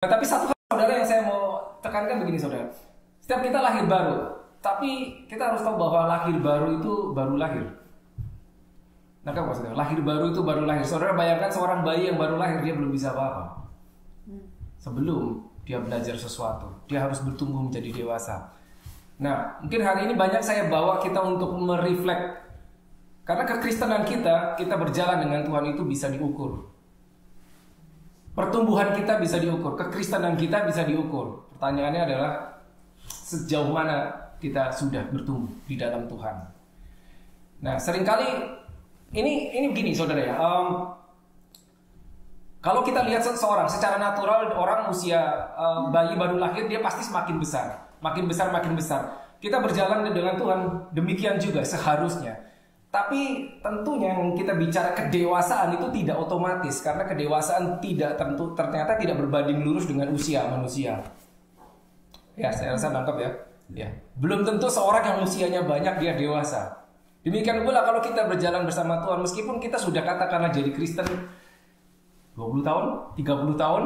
Nah, tapi satu hal saudara yang saya mau tekankan begini saudara. Setiap kita lahir baru, tapi kita harus tahu bahwa lahir baru itu baru lahir. Nah, kan saudara, lahir baru itu baru lahir. Saudara bayangkan seorang bayi yang baru lahir, dia belum bisa apa-apa. Sebelum dia belajar sesuatu, dia harus bertumbuh menjadi dewasa. Nah, mungkin hari ini banyak saya bawa kita untuk mereflek. Karena kekristenan kita berjalan dengan Tuhan itu bisa diukur. Pertumbuhan kita bisa diukur, kekristenan kita bisa diukur. Pertanyaannya adalah sejauh mana kita sudah bertumbuh di dalam Tuhan. Nah, seringkali ini begini saudara ya. Kalau kita lihat seseorang secara natural, orang usia bayi baru lahir, dia pasti semakin besar, makin besar, makin besar. Kita berjalan dengan Tuhan demikian juga seharusnya. Tapi tentunya yang kita bicara kedewasaan itu tidak otomatis, karena kedewasaan ternyata tidak berbanding lurus dengan usia manusia. Ya, saya rasa nangkep ya. Ya, belum tentu seorang yang usianya banyak dia dewasa. Demikian pula kalau kita berjalan bersama Tuhan, meskipun kita sudah katakanlah jadi Kristen 20 tahun, 30 tahun,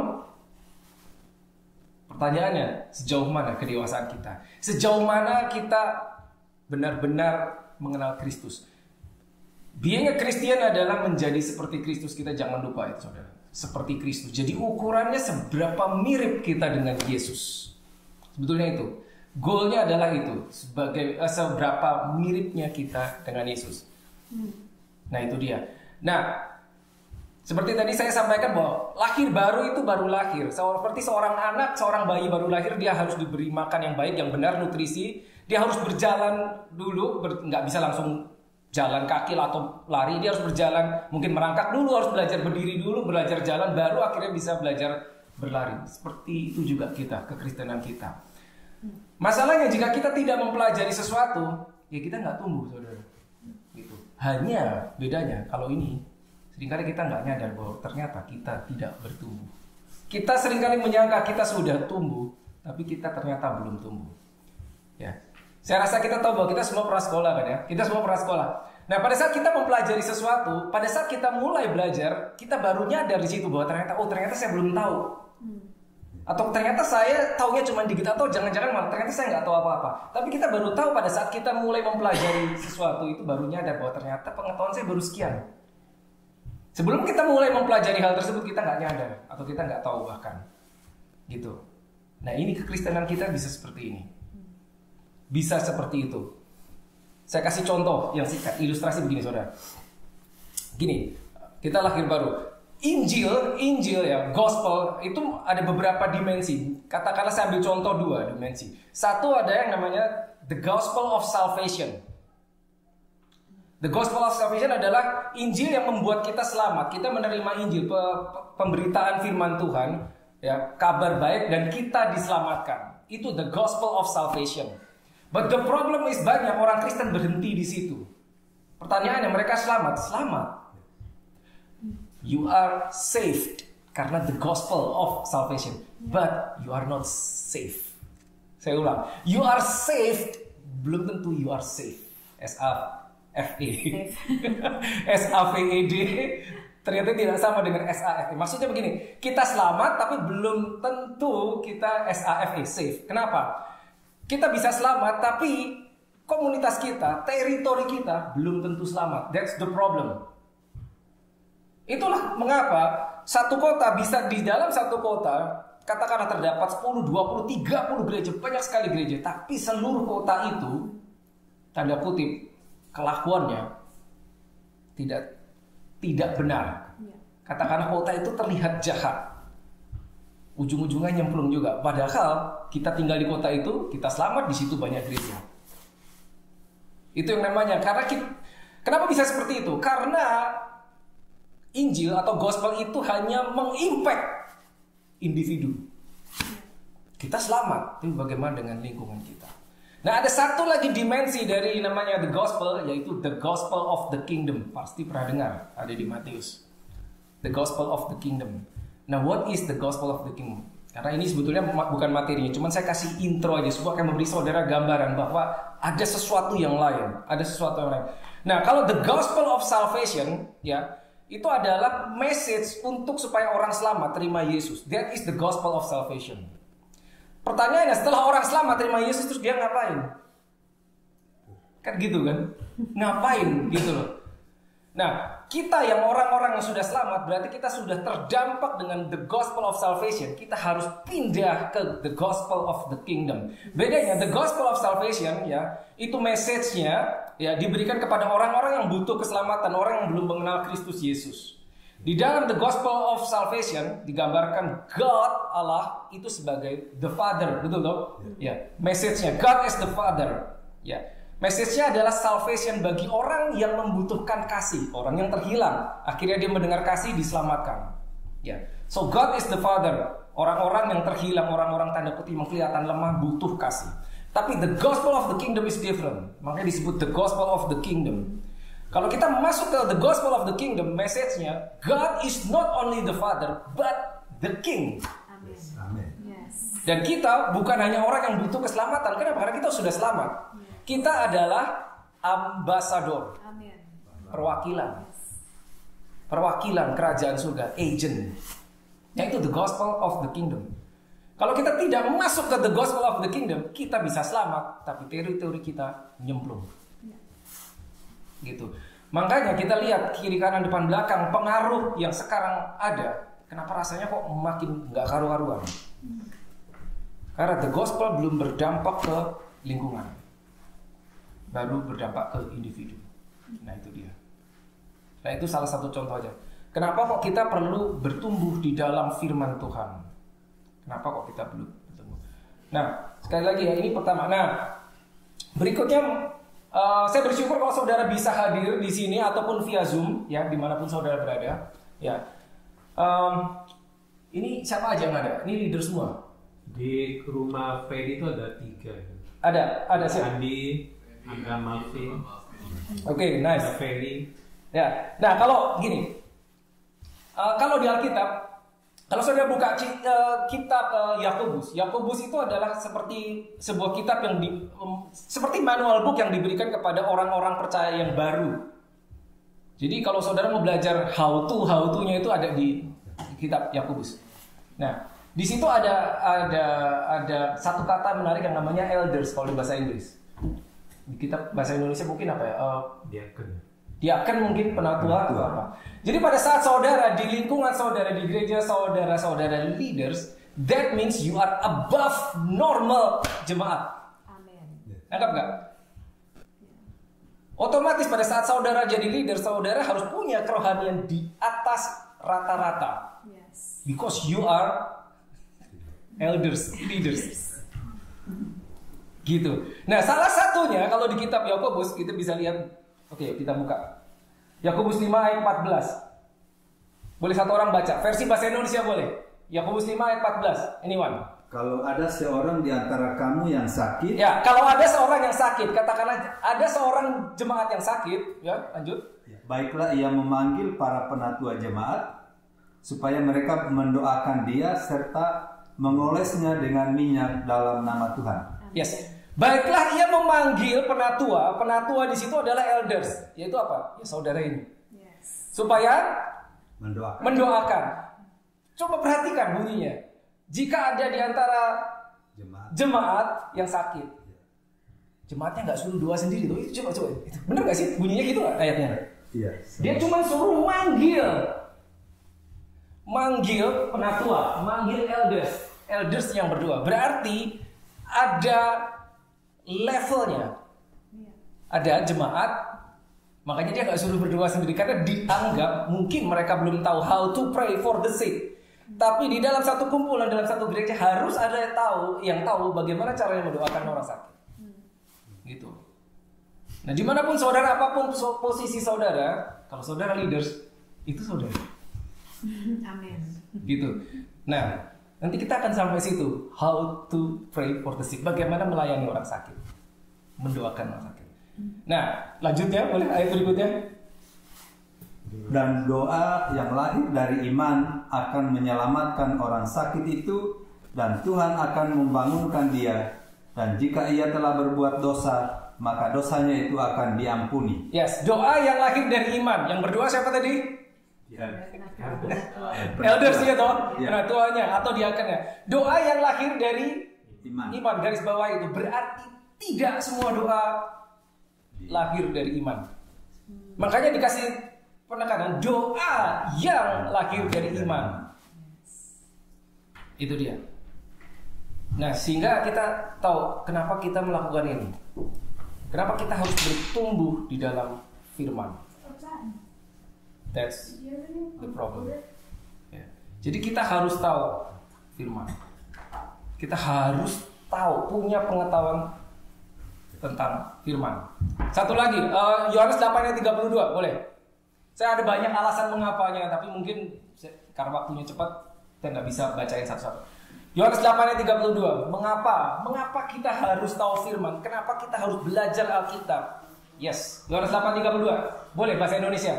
pertanyaannya sejauh mana kedewasaan kita? Sejauh mana kita benar-benar mengenal Kristus? Being a Christian adalah menjadi seperti Kristus. Kita jangan lupa itu saudara, seperti Kristus. Jadi ukurannya seberapa mirip kita dengan Yesus. Sebetulnya itu goalnya adalah itu, sebagai seberapa miripnya kita dengan Yesus. Nah itu dia. Nah seperti tadi saya sampaikan bahwa lahir baru itu baru lahir. Seperti seorang anak, seorang bayi baru lahir, dia harus diberi makan yang baik, yang benar, nutrisi. Dia harus berjalan dulu, nggak bisa langsung jalan kaki atau lari. Dia harus berjalan, mungkin merangkak dulu, harus belajar berdiri dulu, belajar jalan, baru akhirnya bisa belajar berlari. Seperti itu juga kita, kekristenan kita. Masalahnya jika kita tidak mempelajari sesuatu, ya kita nggak tumbuh saudara. Gitu. Hanya bedanya kalau ini, seringkali kita nggak nyadar bahwa ternyata kita tidak bertumbuh. Kita seringkali menyangka kita sudah tumbuh, tapi kita ternyata belum tumbuh. Ya, saya rasa kita tahu bahwa kita semua pernah sekolah kan ya. Kita semua pernah sekolah. Nah pada saat kita mempelajari sesuatu, pada saat kita mulai belajar, kita baru nyadar di situ bahwa ternyata saya belum tahu. Atau ternyata saya taunya cuma dikit, atau jangan-jangan ternyata saya nggak tahu apa-apa. Tapi kita baru tahu pada saat kita mulai mempelajari sesuatu itu, baru nyadar bahwa ternyata pengetahuan saya baru sekian. Sebelum kita mulai mempelajari hal tersebut, kita nggak nyadar atau kita nggak tahu bahkan, gitu. Nah ini kekristenan kita bisa seperti ini, bisa seperti itu. Saya kasih contoh yang singkat, ilustrasi begini saudara. Gini, kita lahir baru. Injil ya, gospel itu ada beberapa dimensi. Katakanlah saya ambil contoh 2 dimensi. Satu ada yang namanya the gospel of salvation. The gospel of salvation adalah Injil yang membuat kita selamat. Kita menerima Injil, pemberitaan firman Tuhan, ya, kabar baik, dan kita diselamatkan. Itu the gospel of salvation. But the problem is banyak orang Kristen berhenti di situ. Pertanyaannya, mereka selamat? Selamat. You are saved karena the gospel of salvation, but you are not safe. Saya ulang, you are saved, belum tentu you are safe. S-A-F-E S-A-V-E-D ternyata tidak sama dengan S-A-F-E. Maksudnya begini, kita selamat tapi belum tentu kita S-A-F-E, safe. Kenapa? Kita bisa selamat tapi komunitas kita, teritori kita belum tentu selamat. That's the problem. Itulah mengapa satu kota bisa, di dalam satu kota katakanlah terdapat 10, 20, 30 gereja, banyak sekali gereja, tapi seluruh kota itu tanda kutip kelakuannya tidak benar. Katakanlah kota itu terlihat jahat, ujung-ujungnya nyemplung juga. Padahal kita tinggal di kota itu, kita selamat, di situ banyak gereja. Itu yang namanya, kenapa bisa seperti itu? Karena Injil atau gospel itu hanya mengimpact individu. Kita selamat, tapi bagaimana dengan lingkungan kita? Nah, ada satu lagi dimensi dari namanya the gospel, yaitu the gospel of the kingdom. Pasti pernah dengar, ada di Matius. The gospel of the kingdom. Nah, what is the gospel of the kingdom? Karena ini sebetulnya bukan materinya, cuman saya kasih intro aja, supaya akan memberi saudara gambaran bahwa ada sesuatu yang lain, Nah, kalau the gospel of salvation, ya, itu adalah message untuk supaya orang selamat terima Yesus. That is the gospel of salvation. Pertanyaannya, setelah orang selamat terima Yesus, terus dia ngapain? Kan gitu kan? Ngapain gitu loh. Nah, kita yang orang-orang yang sudah selamat, berarti kita sudah terdampak dengan the gospel of salvation. Kita harus pindah ke the gospel of the kingdom. Bedanya, the gospel of salvation ya, itu message-nya ya diberikan kepada orang-orang yang butuh keselamatan, orang yang belum mengenal Kristus Yesus. Di dalam the gospel of salvation digambarkan God Allah itu sebagai the Father, betul loh? Ya, message-nya God is the Father. Ya. Message-nya adalah salvation bagi orang yang membutuhkan kasih, orang yang terhilang. Akhirnya dia mendengar kasih, diselamatkan. Ya. So God is the Father. Orang-orang yang terhilang, orang-orang tanda kutip yang kelihatan lemah, butuh kasih. Tapi the gospel of the kingdom is different. Makanya disebut the gospel of the kingdom. Kalau kita masuk ke the gospel of the kingdom, message-nya God is not only the Father, but the King. Amin. Yes. Dan kita bukan hanya orang yang butuh keselamatan. Kenapa? Karena kita sudah selamat. Kita adalah ambasador, Amin. perwakilan kerajaan surga, agent. Yaitu the gospel of the kingdom. Kalau kita tidak masuk ke the gospel of the kingdom, kita bisa selamat, tapi teori-teori kita nyemplung. Gitu. Makanya kita lihat kiri kanan depan belakang pengaruh yang sekarang ada. Kenapa rasanya kok makin nggak karu-karuan? Karena the gospel belum berdampak ke lingkungan, baru berdampak ke individu. Nah itu dia. Nah itu salah satu contoh aja. Kenapa kok kita perlu bertumbuh di dalam firman Tuhan? Kenapa kok kita belum bertumbuh? Nah sekali lagi ya, ini pertama. Nah berikutnya saya bersyukur kalau saudara bisa hadir di sini ataupun via Zoom ya, dimanapun saudara berada. Ya, ini siapa aja yang ada? Ini leader semua. Di rumah Freddy itu ada 3. Ada siapa? Andi, ada Malvin, Oke, nice. ada Feli. Ya, nah kalau gini, kalau di Alkitab, kalau saudara buka kitab Yakobus itu adalah seperti sebuah kitab yang seperti manual book yang diberikan kepada orang-orang percaya yang baru. Jadi kalau saudara mau belajar how to-nya itu ada di kitab Yakobus. Nah, di situ ada satu kata menarik yang namanya elders kalau di bahasa Inggris. Di kitab bahasa Indonesia mungkin apa ya? Diaken mungkin, penatua atau apa. Jadi pada saat saudara di lingkungan saudara, di gereja saudara leaders, that means you are above normal jemaat. Amin. Anggap nggak? Otomatis pada saat saudara jadi leader, saudara harus punya kerohanian di atas rata-rata. Yes. Because you are leaders. Gitu. Nah, salah satunya kalau di kitab Yakobus kita bisa lihat. Oke, kita buka. Yakobus 5 ayat 14. Boleh satu orang baca. Versi bahasa Indonesia boleh. Yakobus 5 ayat 14. Anyone? Kalau ada seorang di antara kamu yang sakit. Ya, kalau ada seorang yang sakit, katakanlah ada seorang jemaat yang sakit, ya, lanjut. Baiklah ia memanggil para penatua jemaat supaya mereka mendoakan dia serta mengolesnya dengan minyak dalam nama Tuhan. Yes. Baiklah ia memanggil penatua. Penatua di situ adalah elders, yaitu apa? Ya saudara ini. Yes. Supaya Mendoakan. Coba perhatikan bunyinya. Jika ada di antara jemaat yang sakit, jemaatnya nggak suruh doa sendiri tuh. Itu coba. Bener nggak sih bunyinya gitu ayatnya? Iya. Dia cuma suruh manggil penatua, manggil elders yang berdoa. Berarti ada levelnya. Ada jemaat, makanya dia nggak suruh berdoa sendiri karena dianggap mungkin mereka belum tahu how to pray for the sick. Tapi di dalam satu kumpulan, dalam satu gereja harus ada yang tahu bagaimana caranya mendoakan orang sakit. Gitu. Nah, dimanapun saudara, apapun posisi saudara, kalau saudara leaders, itu saudara. Amin. Gitu. Nah, nanti kita akan sampai situ. How to pray for the sick. Bagaimana melayani orang sakit. Mendoakan orang sakit. Nah, lanjutnya, boleh ayat berikutnya. Dan doa yang lahir dari iman akan menyelamatkan orang sakit itu, dan Tuhan akan membangunkan dia. Dan jika ia telah berbuat dosa, maka dosanya itu akan diampuni. Yes, doa yang lahir dari iman. Yang berdoa siapa tadi? Ya. Elders ya toh, Ya. nah, tuanya atau diakennya. Doa yang lahir dari Iman. garis bawah itu berarti tidak semua doa lahir dari iman. Makanya dikasih penekanan doa yang lahir dari iman. Itu dia. Nah, sehingga kita tahu kenapa kita melakukan ini. Kenapa kita harus bertumbuh di dalam firman. That's the problem. Ya. Jadi kita harus tahu firman. Kita harus tahu, punya pengetahuan tentang firman. Satu lagi, Yohanes 8 ayat 32, boleh? Saya ada banyak alasan mengapanya, tapi mungkin karena waktunya cepat, saya nggak bisa bacain satu-satu. Yohanes 8 ayat 32, mengapa kita harus tahu firman? Kenapa kita harus belajar Alkitab? Yes, Yohanes 8:32, boleh bahasa Indonesia.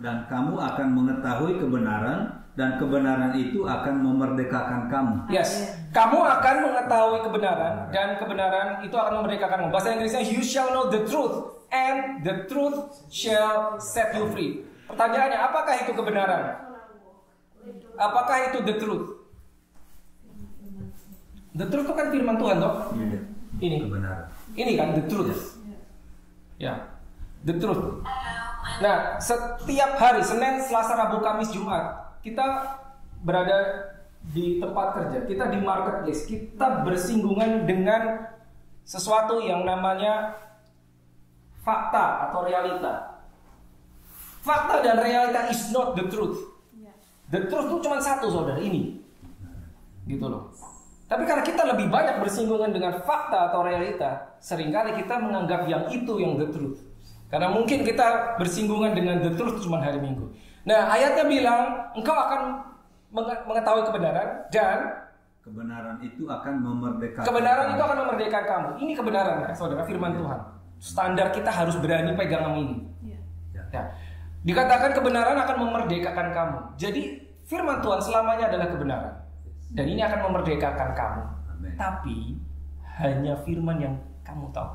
Dan kamu akan mengetahui kebenaran, dan kebenaran itu akan memerdekakan kamu. Yes, kamu akan mengetahui kebenaran, dan kebenaran itu akan memerdekakanmu. Bahasa Inggrisnya, you shall know the truth, and the truth shall set you free. Pertanyaannya, apakah itu kebenaran? Apakah itu the truth? The truth itu kan firman Tuhan toh? Ini Kebenaran. Ini kan the truth. Ya, the truth. Nah, setiap hari Senin, Selasa, Rabu, Kamis, Jumat kita berada di tempat kerja, kita di marketplace, kita bersinggungan dengan sesuatu yang namanya fakta atau realita. Fakta dan realita is not the truth. The truth itu cuma satu, saudara, ini. Gitu loh. Tapi karena kita lebih banyak bersinggungan dengan fakta atau realita, seringkali kita menganggap yang itu yang the truth. Karena mungkin kita bersinggungan dengan the truth cuma hari Minggu. Nah, ayatnya bilang, engkau akan mengetahui kebenaran, dan Kebenaran itu akan memerdekakan. kebenaran itu akan memerdekakan kamu. Ini kebenaran, ya, saudara, firman Tuhan. Standar kita harus berani pegang ini. Ya. Dikatakan kebenaran akan memerdekakan kamu. Jadi firman Tuhan selamanya adalah kebenaran. Dan ini akan memerdekakan kamu. Amen. Tapi hanya firman yang kamu tahu.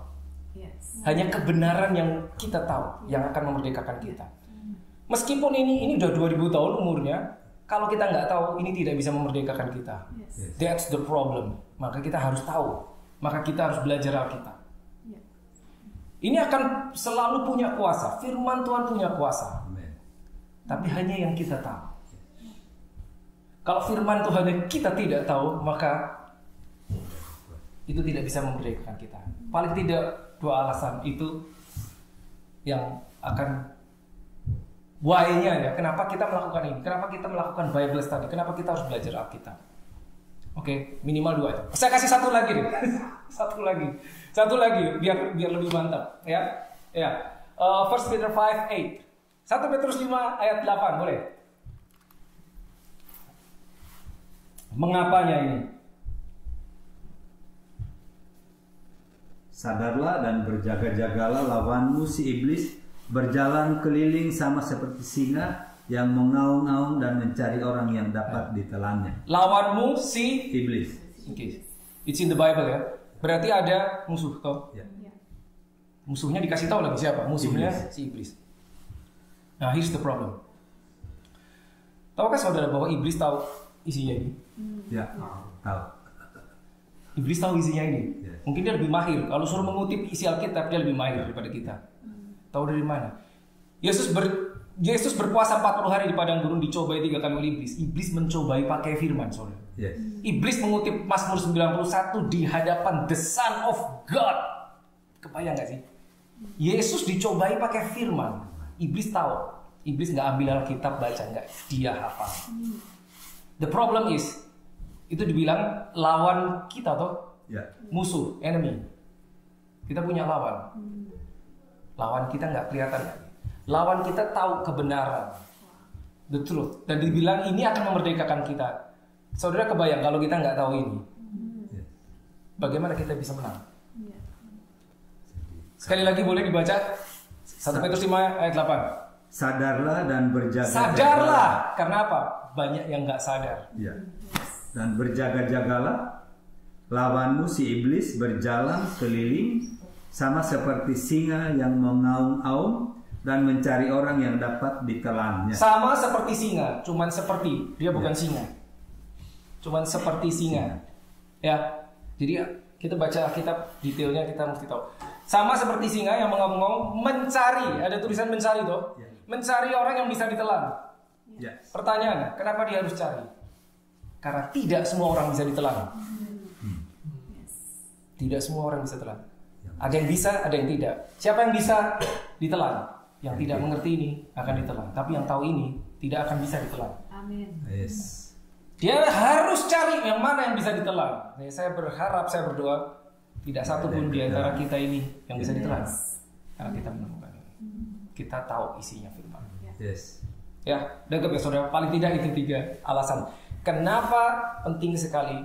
Yes. Hanya kebenaran yang kita tahu yang akan memerdekakan kita. Meskipun ini udah 2000 tahun umurnya, kalau kita nggak tahu, ini tidak bisa memerdekakan kita. Yes. That's the problem. Maka kita harus tahu. Maka kita harus belajar Alkitab. Yeah. Ini akan selalu punya kuasa. Firman Tuhan punya kuasa. Amen. Tapi hanya yang kita tahu. Kalau firman Tuhan yang kita tidak tahu, maka itu tidak bisa memerdekakan kita. Paling tidak dua alasan itu yang akan why-nya ya. Kenapa kita melakukan ini? Kenapa kita melakukan Bible study? Kenapa kita harus belajar Alkitab? Oke, minimal dua itu. Saya kasih satu lagi deh. Satu lagi biar lebih mantap ya. Ya. 1 Peter 5:8. 1 Petrus 5 ayat 8 boleh. Mengapanya ini? Sadarlah dan berjaga-jagalah, lawanmu si iblis berjalan keliling sama seperti singa yang mengaum-ngaum dan mencari orang yang dapat ditelannya. Lawanmu si Iblis. okay. It's in the Bible ya. Berarti ada musuh toh. Ya. Musuhnya dikasih tahu lagi siapa? Musuhnya Iblis. si iblis. Nah, here's the problem. Tahukah saudara bahwa iblis tahu isinya ini? Ya, tahu. Iblis tahu isinya ini. Yes. Mungkin dia lebih mahir. Kalau suruh mengutip isi Alkitab, dia lebih mahir daripada kita. Tahu dari mana? Yesus berpuasa 40 hari di padang gurun, dicobai 3 kali oleh iblis. Iblis mencobai pakai firman, saudara. Yes. Iblis mengutip Mazmur 91 di hadapan the Son of God. Kebayang gak sih? Yesus dicobai pakai firman. Iblis tahu. Iblis nggak ambil Alkitab baca, nggak, dia hafal. The problem is, itu dibilang lawan kita toh, Ya. musuh, enemy. Kita punya lawan. Lawan kita nggak kelihatan lagi. Lawan kita tahu kebenaran, the truth, dan dibilang ini akan memerdekakan kita. Saudara kebayang kalau kita nggak tahu ini, Yes. bagaimana kita bisa menang? Sekali lagi boleh dibaca 1 Petrus 5 ayat 8. Sadarlah dan berjaga-jaga. Sadarlah, karena apa? Banyak yang nggak sadar. Ya. Dan berjaga-jagalah, lawanmu si iblis berjalan keliling sama seperti singa yang mengaum-aum dan mencari orang yang dapat ditelannya. Sama seperti singa, cuman seperti, dia bukan singa. Cuman seperti singa. Ya. Jadi kita baca kitab detailnya kita mesti tahu. Sama seperti singa yang mengong-ngong mencari, ada tulisan mencari tuh. Mencari orang yang bisa ditelan. Yes. Pertanyaan, kenapa dia harus cari? Karena tidak semua orang bisa ditelan. Tidak semua orang bisa telan. Ada yang bisa, ada yang tidak. Siapa yang bisa ditelan? Yang tidak mengerti ini akan ditelan. Tapi yang tahu ini tidak akan bisa ditelan. Amin. Yes. Dia harus cari yang mana yang bisa ditelan. Nah, saya berharap, saya berdoa tidak satu pun di antara kita ini yang bisa ditelan. Karena kita menemukan ini. Kita tahu isinya firman. Yes. Ya, dengar ya saudara, paling tidak itu 3 alasan. Kenapa penting sekali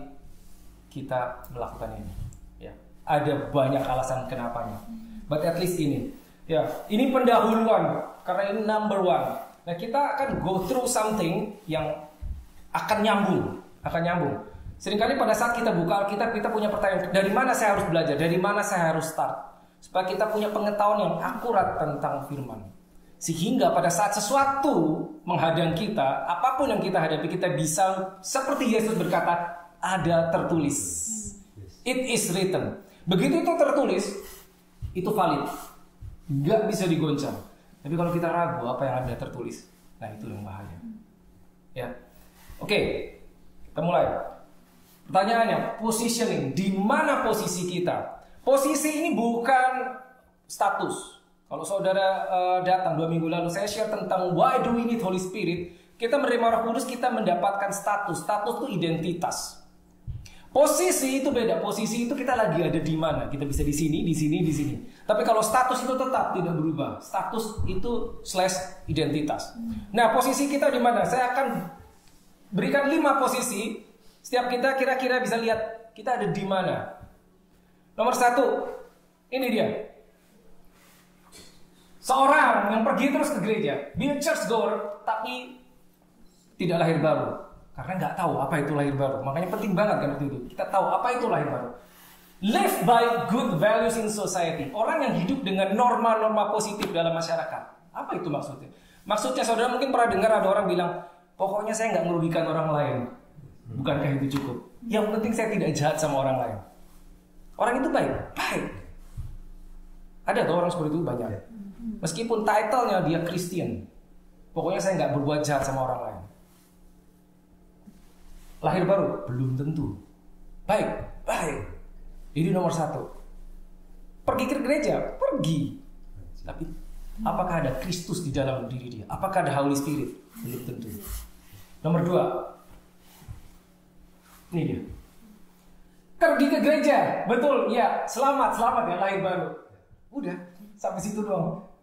kita melakukan ini? Ya, ada banyak alasan kenapanya. But at least ini. Ya, ini pendahuluan karena ini number 1. Nah, kita akan go through something yang akan nyambung. Seringkali pada saat kita buka Alkitab, kita punya pertanyaan, dari mana saya harus belajar? Dari mana saya harus start? Supaya kita punya pengetahuan yang akurat tentang firman. Sehingga pada saat sesuatu menghadang kita, apapun yang kita hadapi, kita bisa seperti Yesus berkata, ada tertulis. It is written. Begitu itu tertulis, itu valid. Gak bisa digoncang. Tapi kalau kita ragu apa yang ada tertulis, nah itu yang bahaya. Ya. Oke, kita mulai. Pertanyaannya, positioning. Di mana posisi kita? Posisi ini bukan status. Kalau saudara datang 2 minggu lalu, saya share tentang why do we need Holy Spirit. Kita menerima Roh Kudus, kita mendapatkan status. Status itu identitas. Posisi itu beda. Posisi itu kita lagi ada di mana. Kita bisa di sini, di sini, di sini. Tapi kalau status itu tetap tidak berubah. Status itu / identitas. Nah, posisi kita di mana? Saya akan berikan 5 posisi. Setiap kita kira-kira bisa lihat kita ada di mana. Nomor 1, ini dia. Seorang yang pergi terus ke gereja, be a church goer, tapi tidak lahir baru. Karena nggak tahu apa itu lahir baru. Makanya penting banget kan waktu itu. Kita tahu apa itu lahir baru. Live by good values in society. Orang yang hidup dengan norma-norma positif dalam masyarakat. Apa itu maksudnya? Maksudnya saudara mungkin pernah dengar ada orang bilang, pokoknya saya nggak merugikan orang lain. Bukankah itu cukup? Yang penting saya tidak jahat sama orang lain. Orang itu baik. Ada tuh orang seperti itu banyak. Meskipun title-nya dia Christian, pokoknya saya nggak berbuat jahat sama orang lain. Lahir baru? Belum tentu. Baik. Ini nomor 1. Pergi ke gereja? Pergi. Tapi apakah ada Kristus di dalam diri dia? Apakah ada Holy Spirit? Belum tentu. Nomor 2. Ini dia. Pergi ke gereja? Betul, ya. Selamat ya lahir baru. Udah, sampai situ doang.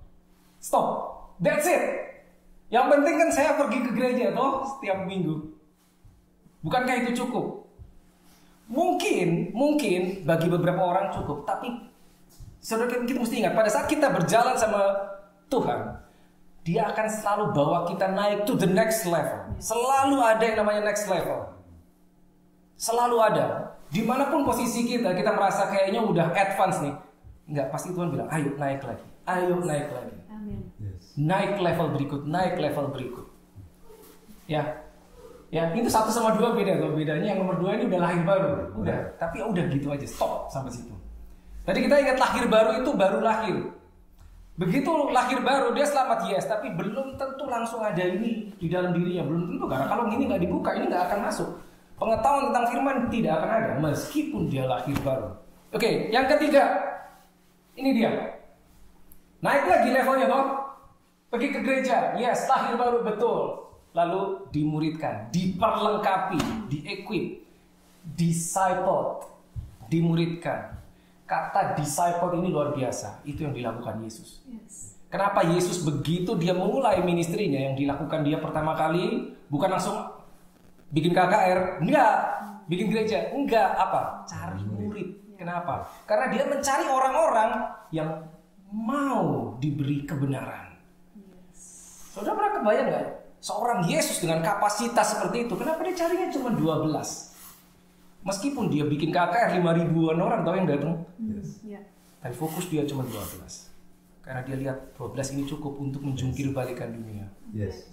Stop. That's it. Yang penting kan saya pergi ke gereja toh setiap minggu. Bukankah itu cukup? Mungkin bagi beberapa orang cukup, tapi saudara kita mesti ingat pada saat kita berjalan sama Tuhan, Dia akan selalu bawa kita naik to the next level. Selalu ada yang namanya next level. Selalu ada. Dimanapun posisi kita merasa kayaknya udah advance nih. Enggak, pasti Tuhan bilang, ayo naik lagi. Amin. Naik level berikut. Ya, itu 1 sama 2 beda. Kalau bedanya yang nomor 2 ini udah lahir baru. Udah, tapi udah gitu aja, stop sampai situ. Tadi kita ingat lahir baru itu baru lahir. Begitu lahir baru dia selamat, yes, tapi belum tentu langsung ada ini di dalam dirinya, belum tentu, karena kalau ini nggak dibuka ini nggak akan masuk. Pengetahuan tentang firman tidak akan ada meskipun dia lahir baru. Oke, yang ketiga, ini dia. Naik lagi levelnya toh. Pergi ke gereja, yes, lahir baru, betul. Lalu dimuridkan, diperlengkapi, di-equip, discipled, dimuridkan. Kata disciple ini luar biasa. Itu yang dilakukan Yesus. Kenapa Yesus begitu dia memulai ministrinya, yang dilakukan dia pertama kali bukan langsung bikin KKR, enggak, bikin gereja, enggak, apa? Cari murid. Kenapa? Karena dia mencari orang-orang yang mau diberi kebenaran. Saudara pernah kebayang nggak? Seorang Yesus dengan kapasitas seperti itu, kenapa dia carinya cuma 12? Meskipun dia bikin KKR 5.000-an orang tahu yang datang. Tapi fokus dia cuma 12. Karena dia lihat 12 ini cukup untuk menjungkir balikan dunia. Yes.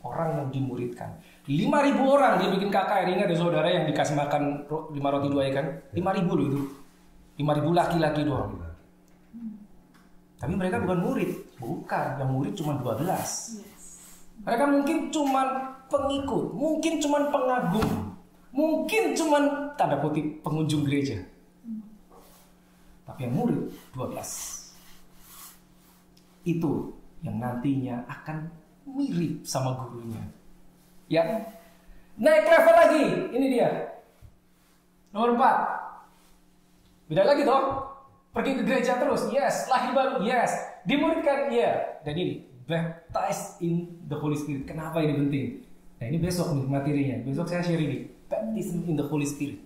Orang yang dimuridkan 5.000 orang dia bikin KKR. Ingat ada saudara yang dikasih makan 5 roti 2 ikan 5.000 loh itu. 5.000 laki-laki doang. Tapi mereka bukan murid. Bukan, yang murid cuma 12. Mereka mungkin cuma pengikut, mungkin cuma pengagum, mungkin cuma tanda kutip pengunjung gereja. Tapi yang murid 12. Itu yang nantinya akan mirip sama gurunya. Ya. Naik level lagi. Ini dia. Nomor 4. Beda lagi toh. Pergi ke gereja terus. Yes. Lahir baru. Yes. Dimuridkan. Iya. Dan ini baptized in the Holy Spirit. Kenapa ini penting? Nah, ini besok nih materinya. Besok saya share ini. Baptism in the Holy Spirit.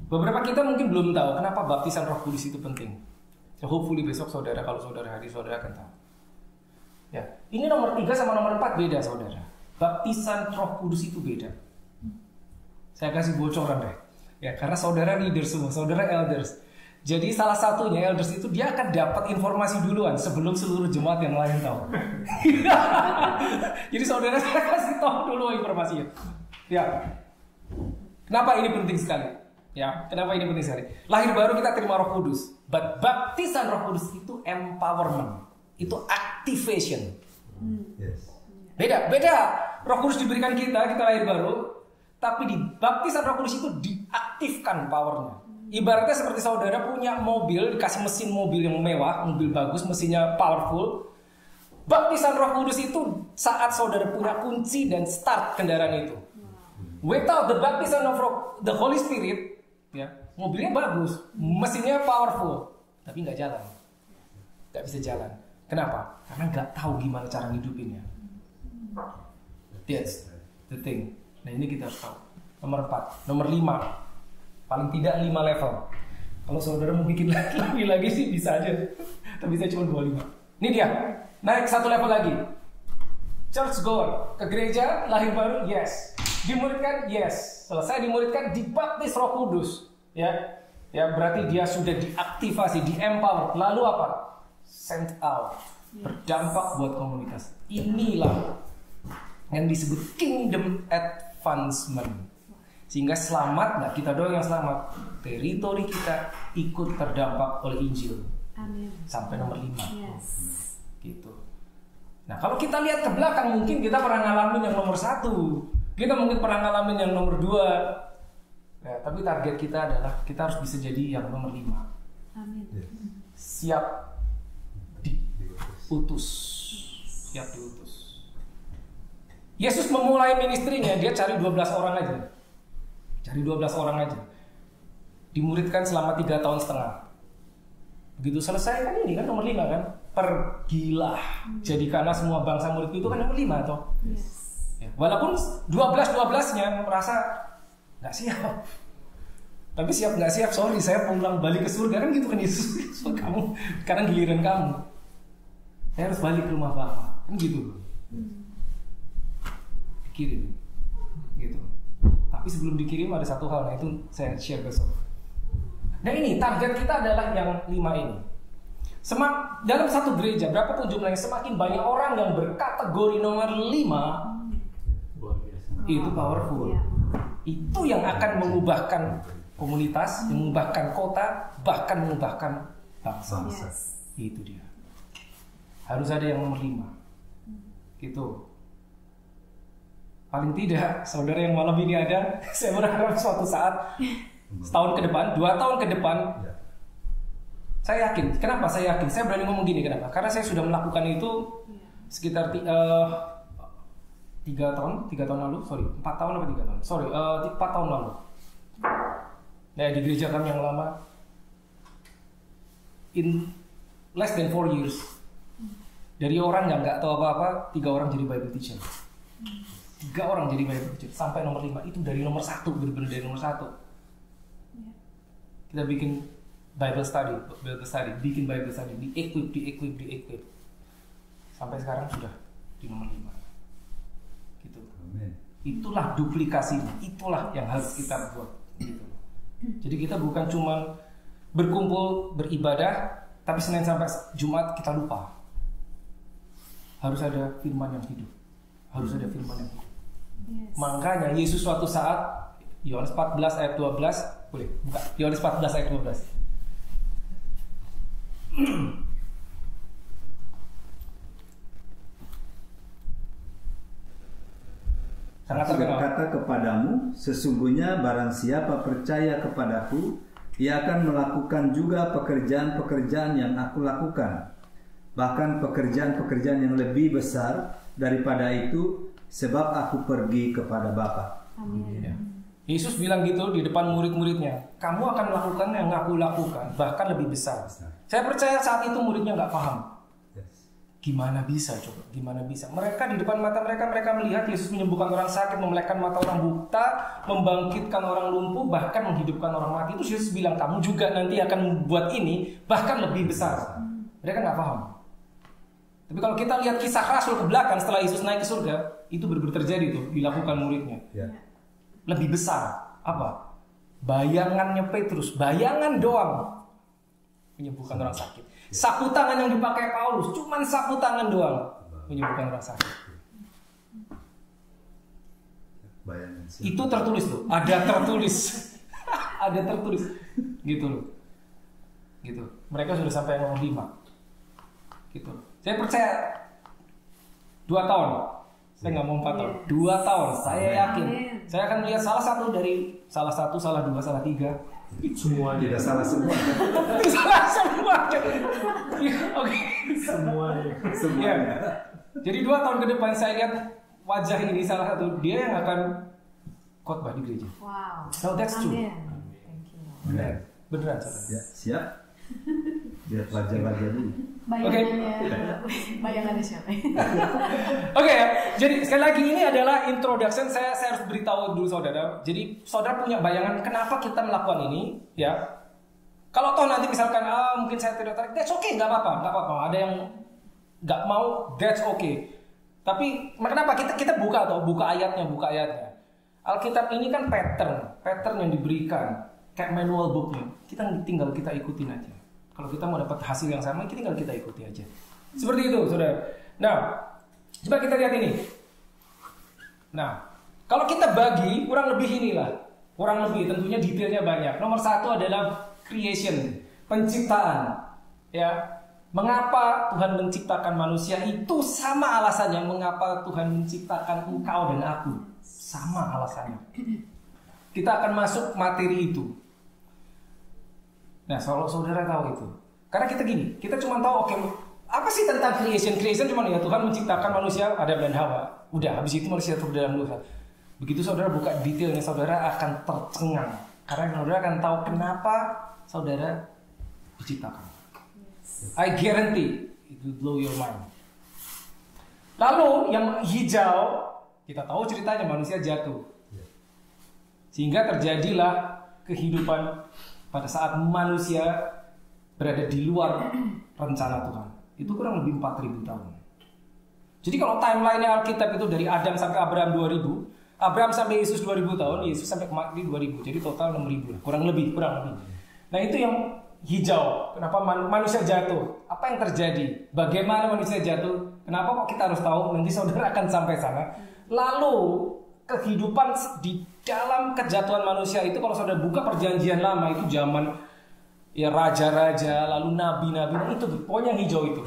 Beberapa kita mungkin belum tahu kenapa baptisan Roh Kudus itu penting. So, hopefully besok saudara, kalau saudara hadir, saudara akan tahu. Ya, ini nomor 3 sama nomor 4 beda, saudara. Baptisan Roh Kudus itu beda. Saya kasih bocoran deh. Ya, karena saudara leader semua, saudara elders. Jadi salah satunya elders itu dia akan dapat informasi duluan sebelum seluruh jemaat yang lain tahu. Jadi saudara saya kasih tahu dulu informasinya. Ya. Kenapa ini penting sekali? Ya, kenapa ini penting sekali? Lahir baru kita terima Roh Kudus. But baptisan Roh Kudus itu empowerment. Itu activation. Yes. Beda. Roh Kudus diberikan kita lahir baru, tapi di baptisan Roh Kudus itu diaktifkan powernya. Ibaratnya seperti saudara punya mobil, dikasih mesin mobil yang mewah, mobil bagus, mesinnya powerful. Baptisan Roh Kudus itu saat saudara punya kunci dan start kendaraan itu. Without the baptism of the Holy Spirit, ya, mobilnya bagus, mesinnya powerful, tapi nggak jalan, nggak bisa jalan. Kenapa? Karena nggak tahu gimana cara ngidupinnya. That's the thing. Nah, ini kita harus tahu. Nomor 4, nomor 5, paling tidak 5 level. Kalau saudara mau bikin lebih lagi sih bisa aja, tapi saya cuma 25. Ini dia, naik 1 level lagi. Church goer, ke gereja, lahir baru, yes. Dimuridkan, yes. Selesai dimuridkan, dibaptis Roh Kudus, ya. Ya, berarti dia sudah diaktifasi, di-empower. Lalu apa? Sent out, berdampak buat komunitas. Inilah yang disebut kingdom advancement. Sehingga selamat, nggak kita doang yang selamat, teritori kita ikut terdampak oleh Injil. Amin. Sampai nomor 5. Yes. Gitu. Nah, kalau kita lihat ke belakang, mungkin kita pernah ngalamin yang nomor 1, kita mungkin pernah ngalamin yang nomor 2. Ya, tapi target kita adalah kita harus bisa jadi yang nomor 5. Amin. Siap diutus. Siap diutus. Yesus memulai ministrinya, dia cari 12 orang aja. Cari 12 orang aja. Dimuridkan selama 3 tahun setengah. Begitu selesai kan ini kan nomor 5 kan. Pergilah. Jadikanlah semua bangsa murid itu kan nomor 5 toh. Yes. Ya, walaupun 12-12-nya merasa nggak siap. Tapi siap nggak siap, sorry saya pulang balik ke surga kan gitu kan Yesus. So, kamu sekarang giliran kamu. Saya harus balik ke rumah Bapa. Kan gitu. Dikirim. Gitu. Tapi sebelum dikirim ada satu hal, nah itu saya share besok. Nah ini target kita adalah yang 5 ini. Dalam satu gereja berapapun jumlahnya, semakin banyak orang yang berkategori nomor 5, itu powerful. Itu yang akan mengubahkan komunitas, mengubahkan kota, bahkan mengubahkan bangsa. Yes. Itu dia. Harus ada yang nomor 5. Gitu. Paling tidak, saudara yang malam ini ada, saya berharap suatu saat, setahun ke depan, 2 tahun ke depan, saya yakin. Kenapa saya yakin? Saya berani ngomong gini, kenapa? Karena saya sudah melakukan itu sekitar 3 tahun lalu, 4 tahun apa 3 tahun? 4 tahun lalu. Nah, di gereja kami yang lama, in less than 4 years, dari orang yang nggak tahu apa-apa, 3 orang jadi Bible teacher. 3 orang jadi Bible teacher sampai nomor 5 itu dari nomor 1, benar-benar dari nomor 1. Kita bikin Bible study, bikin Bible study, di equip. Sampai sekarang sudah di nomor 5. Gitu. Amin. Itulah duplikasinya, itulah yang harus kita buat. Gitu. Jadi kita bukan cuma berkumpul beribadah, Tapi Senin sampai Jumat kita lupa. Harus ada firman yang hidup. Harus ada firman yang hidup. Yes. Makanya Yesus suatu saat, Yohanes 14 ayat 12, boleh buka. Yohanes 14 ayat 12. Aku berkata kepadamu, sesungguhnya barang siapa percaya kepadaku, ia akan melakukan juga pekerjaan-pekerjaan yang aku lakukan. Bahkan pekerjaan-pekerjaan yang lebih besar daripada itu, sebab aku pergi kepada Bapa. Amin. Ya. Yesus bilang gitu di depan murid-muridnya, kamu akan melakukan yang aku lakukan, bahkan lebih besar. Saya percaya saat itu muridnya nggak paham. Gimana bisa coba? Gimana bisa? Mereka di depan mata mereka melihat Yesus menyembuhkan orang sakit, memelekkan mata orang buta, membangkitkan orang lumpuh, bahkan menghidupkan orang mati. Itu Yesus bilang kamu juga nanti akan membuat ini bahkan lebih besar. Mereka nggak paham. Tapi kalau kita lihat kisah Rasul ke belakang setelah Yesus naik ke surga, itu benar-benar terjadi tuh dilakukan muridnya. Lebih besar apa? Bayangannya Petrus, bayangan doang menyembuhkan orang sakit. Sapu tangan yang dipakai Paulus, cuman sapu tangan doang menyembuhkan orang sakit. Itu tertulis loh, ada tertulis, ada tertulis, gitu loh, gitu. Mereka sudah sampai nomor 5, gitu. Saya percaya 2 tahun, saya nggak mau 4 tahun, 2 tahun, saya yakin, saya akan melihat salah satu, salah 2, salah 3. Semua Tidak salah semua. Salah semua. Oke. Semuanya. Jadi 2 tahun ke depan saya lihat wajah ini salah satu dia yang akan khotbah di gereja. Wow. So that's true. Thank you. Beneran saudara. Ya, siap. Lihat wajah-wajah dulu. Bayangannya siapa? Oke, jadi sekali lagi ini adalah introduction. Saya harus beritahu dulu saudara. Jadi saudara punya bayangan kenapa kita melakukan ini, ya? Kalau toh nanti misalkan mungkin saya tidak tertarik, that's okay, nggak apa-apa. Ada yang nggak mau, that's okay. Tapi kenapa kita buka ayatnya. Alkitab ini kan pattern yang diberikan kayak manual booknya. Tinggal kita ikutin aja. Kalau kita mau dapat hasil yang sama, tinggal kita ikuti aja. Seperti itu, saudara. Nah, coba kita lihat ini. Nah, kalau kita bagi, kurang lebih tentunya detailnya banyak. Nomor 1 adalah creation, penciptaan. Ya, mengapa Tuhan menciptakan manusia itu sama alasannya. Mengapa Tuhan menciptakan engkau dan aku, sama alasannya. Kita akan masuk materi itu. Nah, kalau saudara tahu itu, karena kita cuma tahu apa sih tentang creation cuma ya Tuhan menciptakan manusia Adam dan Hawa, udah habis itu manusia terus dalam dosa. Begitu saudara buka detailnya, saudara akan tercengang karena saudara akan tahu kenapa saudara diciptakan. I guarantee it will blow your mind. Lalu yang hijau, kita tahu ceritanya manusia jatuh, sehingga terjadilah kehidupan. Pada saat manusia berada di luar rencana Tuhan, itu kurang lebih 4.000 tahun. Jadi kalau timeline-nya Alkitab itu dari Adam sampai Abraham 2000, Abraham sampai Yesus 2000 tahun, Yesus sampai mati 2000, jadi total 6.000 kurang lebih. Nah itu yang hijau. Kenapa manusia jatuh? Apa yang terjadi? Bagaimana manusia jatuh? Kenapa kok kita harus tahu? Nanti saudara akan sampai sana. Lalu kehidupan di dalam kejatuhan manusia itu, kalau saudara buka perjanjian lama itu zaman ya raja-raja, lalu nabi-nabi, itu pokoknya yang hijau itu.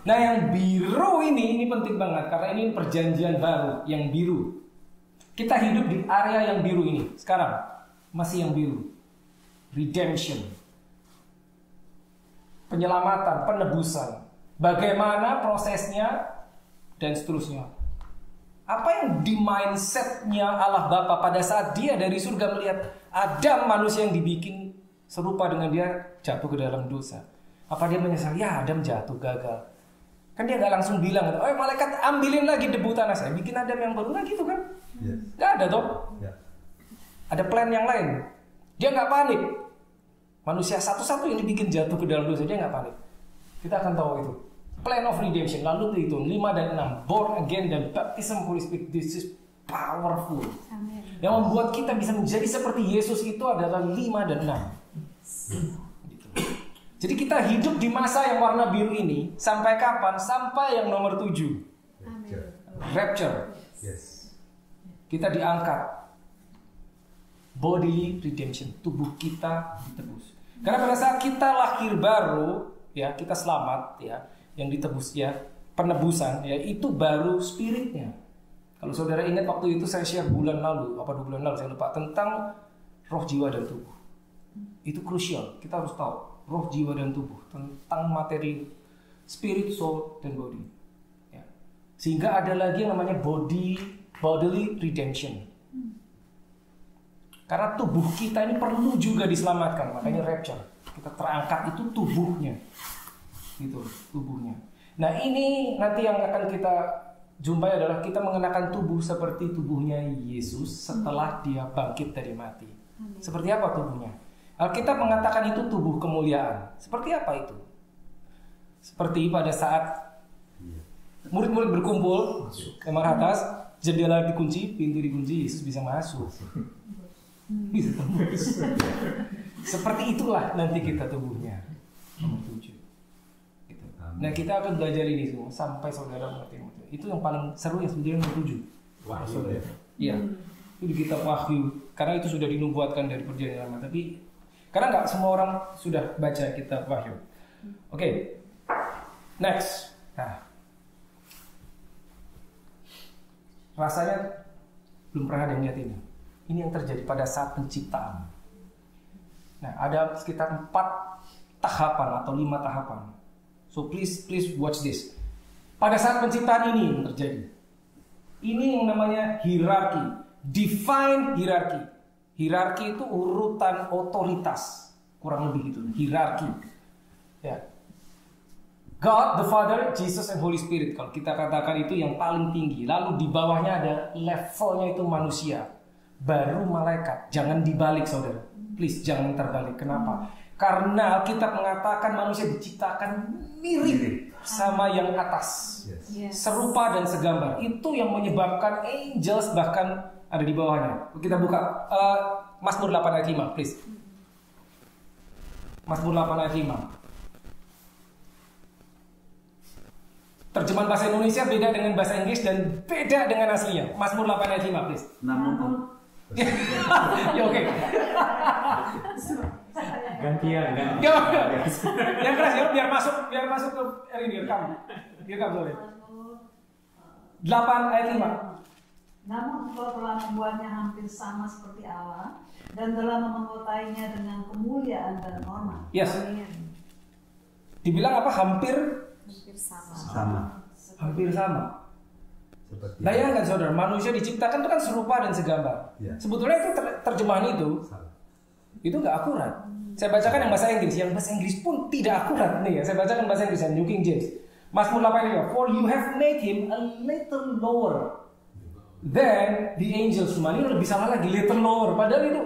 Nah yang biru ini penting banget karena ini perjanjian baru, yang biru. Kita hidup di area yang biru ini sekarang, masih yang biru. Redemption, penyelamatan, penebusan, bagaimana prosesnya dan seterusnya. Apa yang di mindsetnya Allah Bapa pada saat dia dari surga melihat Adam, manusia yang dibikin serupa dengan dia, jatuh ke dalam dosa. Apa dia menyesal? Ya Adam jatuh, gagal. Kan dia gak langsung bilang, malaikat ambilin lagi debu tanah saya, bikin Adam yang baru. Nah gitu kan? Gak ada toh? Ada plan yang lain. Dia gak panik. Manusia satu-satu yang dibikin jatuh ke dalam dosa, dia gak panik. Kita akan tahu itu. Plan of redemption, lalu itu 5 dan 6, born again dan baptism Holy Spirit. This is powerful. Amen. Yang membuat kita bisa menjadi seperti Yesus itu adalah 5 dan 6. Gitu. Jadi kita hidup di masa yang warna biru ini sampai kapan? Sampai yang nomor 7. Rapture. Yes. Kita diangkat. Bodily redemption, tubuh kita ditebus. Karena pada saat kita lahir baru, ya, kita selamat, ya, yang ditebus, ya, penebusan, ya, itu baru spiritnya. Kalau saudara ingat waktu itu saya share bulan lalu, apa 2 bulan lalu saya lupa, tentang roh, jiwa, dan tubuh. Itu krusial, kita harus tahu roh, jiwa, dan tubuh, tentang materi spirit, soul, dan body. Ya. Sehingga ada lagi yang namanya bodily redemption. Karena tubuh kita ini perlu juga diselamatkan, makanya rapture. Kita terangkat itu tubuhnya, gitu, tubuhnya. Nah ini nanti yang akan kita jumpai adalah kita mengenakan tubuh seperti tubuhnya Yesus setelah dia bangkit dari mati. Seperti apa tubuhnya? Alkitab mengatakan itu tubuh kemuliaan. Seperti apa itu? Seperti pada saat murid-murid berkumpul, kamar atas, jendela dikunci, pintu dikunci, Yesus bisa masuk. Bisa tembus. Seperti itulah nanti kita tubuhnya. Nomor 7. Gitu. Nah kita akan belajar ini semua sampai saudara mengerti. Itu yang paling seru yang sebenarnya nomor 7. Wahyu. Iya. Itu di kitab Wahyu. Karena itu sudah dinubuatkan dari perjanjian lama. Tapi karena nggak semua orang sudah baca kitab Wahyu. Oke. Next. Nah. Rasanya belum pernah ada yang lihat ini. Ini yang terjadi pada saat penciptaan. Nah, ada sekitar 4 tahapan atau 5 tahapan. So please watch this. Pada saat penciptaan ini yang terjadi. Ini yang namanya hierarki, divine hierarki. Hierarki itu urutan otoritas, kurang lebih gitu. Hierarki. Ya. God, the Father, Jesus, and Holy Spirit. Kalau kita katakan itu yang paling tinggi. Lalu di bawahnya ada levelnya itu manusia. Baru malaikat. Jangan dibalik saudara. Please jangan terbalik. Kenapa? Karena kita mengatakan manusia diciptakan mirip sama yang atas. Serupa dan segambar. Itu yang menyebabkan angels bahkan ada di bawahnya. Kita buka Mazmur 8 ayat 5 please. Mazmur 8 ayat 5. Terjemahan bahasa Indonesia beda dengan bahasa Inggris dan beda dengan aslinya. Mazmur 8 ayat 5 please. Namun ya oke. Gantian. Yang keras ya biar masuk ke ini rekam. Direkam boleh. 8 ayat 5. Namun Engkau telah membuatnya hampir sama seperti Allah dan telah memengkotainya dengan kemuliaan dan hormat. Yes. Dibilang apa? Hampir sama. Hampir sama. Seperti Bayangkan saudara, manusia diciptakan itu kan serupa dan segambar. Ya. Sebetulnya itu terjemahan itu nggak akurat. Saya bacakan yang bahasa Inggris pun tidak akurat nih ya. Saya bacakan bahasa Inggris yang New King James. Mazmur 8:5. For you have made him a little lower than the angels. Cuma ini lebih salah lagi, little lower. Padahal itu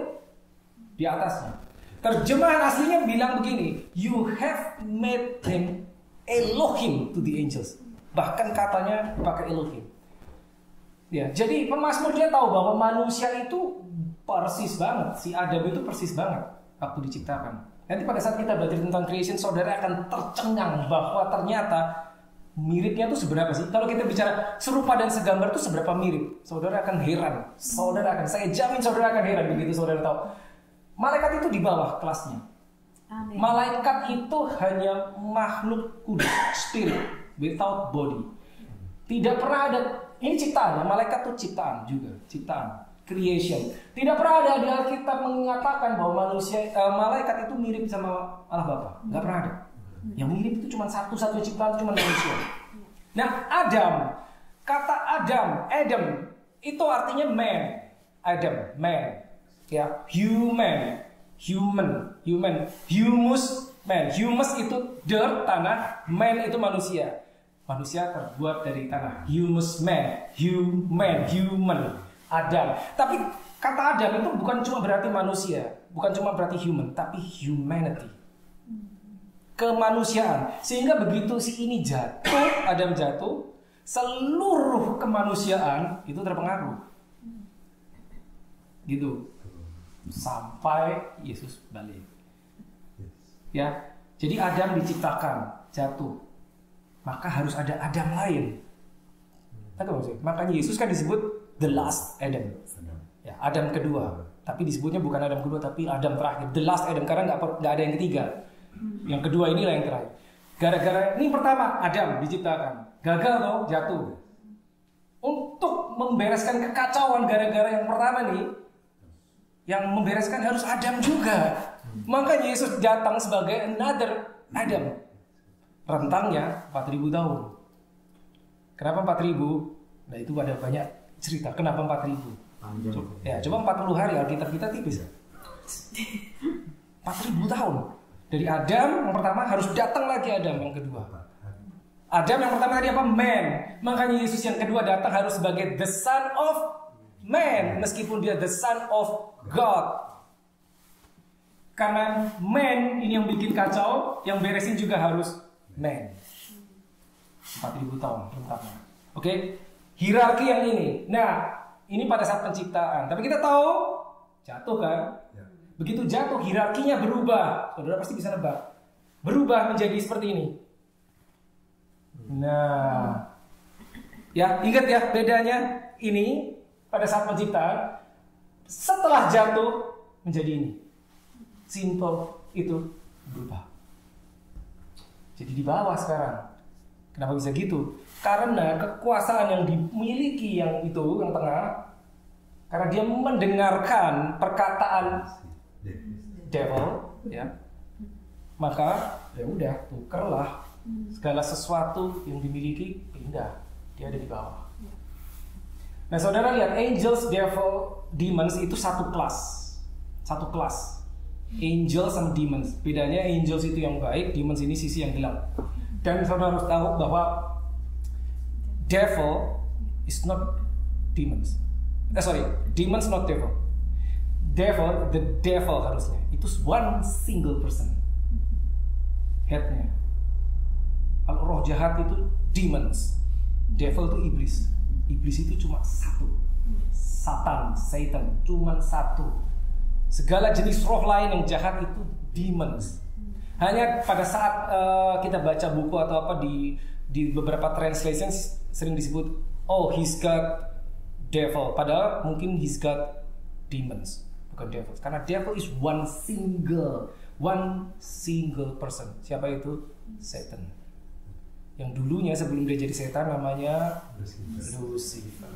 di atasnya. Terjemahan aslinya bilang begini, you have made him Elohim to the angels. Bahkan katanya pakai Elohim. Ya, jadi pemazmur dia tahu bahwa manusia itu persis banget. Si Adam itu persis banget waktu diciptakan. Nanti pada saat kita belajar tentang creation, saudara akan tercengang bahwa ternyata miripnya itu seberapa sih? Kalau kita bicara serupa dan segambar itu seberapa mirip? Saudara akan heran. Saya jamin saudara akan heran begitu saudara tahu. Malaikat itu di bawah kelasnya. Amin. Malaikat itu hanya makhluk kudus, spirit, without body. Tidak pernah ada. Ini ciptaan, malaikat itu ciptaan juga, ciptaan, creation. Tidak pernah ada di Alkitab mengatakan bahwa malaikat itu mirip sama Allah Bapa. Nggak pernah ada. Yang mirip itu cuma satu-satunya ciptaan, cuma manusia. Nah, kata Adam itu artinya man. Adam, man. Ya, human, humus, man. Humus itu dirt, tanah, man itu manusia. Manusia terbuat dari tanah. Humus man, human, Adam. Tapi kata Adam itu bukan cuma berarti manusia, bukan cuma berarti human, tapi humanity. Kemanusiaan. Sehingga begitu si ini jatuh, Adam jatuh, seluruh kemanusiaan itu terpengaruh. Gitu. Sampai Yesus balik. Ya. Jadi Adam diciptakan, jatuh. Maka harus ada Adam lain. Makanya Yesus kan disebut the last Adam. Ya, Adam kedua. Tapi disebutnya bukan Adam kedua, tapi Adam terakhir. The last Adam, karena nggak ada yang ketiga. Yang kedua inilah yang terakhir. Gara-gara ini pertama Adam diciptakan, gagal toh, jatuh. Untuk membereskan kekacauan gara-gara yang pertama nih, yang membereskan harus Adam juga. Makanya Yesus datang sebagai another Adam. Rentangnya 4.000 tahun. Kenapa 4.000? Nah itu ada banyak cerita. Kenapa 4.000? Ya, coba 40 hari Alkitab kita tipis. 4.000 tahun. Dari Adam yang pertama harus datang lagi Adam yang kedua. Adam yang pertama tadi apa? Man. Makanya Yesus yang kedua datang harus sebagai the Son of Man, meskipun dia the Son of God. Karena man ini yang bikin kacau, yang beresin juga harus man. 4.000 tahun pertama. Oke, hierarki yang ini. Nah, ini pada saat penciptaan. Tapi kita tahu jatuh kan? Begitu jatuh, hierarkinya berubah. Saudara pasti bisa nebak. Berubah menjadi seperti ini. Nah, ya ingat ya bedanya ini pada saat penciptaan. Setelah jatuh menjadi ini. Simple itu berubah. Jadi di bawah sekarang. Kenapa bisa gitu? Karena kekuasaan yang dimiliki yang itu, yang tengah, karena dia mendengarkan perkataan devil, ya, maka ya udah tukerlah segala sesuatu yang dimiliki pindah, dia ada di bawah. Nah saudara lihat, angels, devil, demons itu satu kelas. Angels sama demons. Bedanya angels itu yang baik, demons ini sisi yang gelap. Dan saudara harus tahu bahwa devil is not demons. Demons not devil. The devil harusnya itu one single person. Headnya. Kalau roh jahat itu demons. Devil itu iblis. Iblis itu cuma satu. Satan, cuma satu. Segala jenis roh lain yang jahat itu demons. Hanya pada saat kita baca buku atau apa di beberapa translation sering disebut he's got devil, padahal mungkin he's got demons, bukan devil. Karena devil is one single person. Siapa itu? Satan. Yang dulunya sebelum dia jadi setan namanya Lucifer.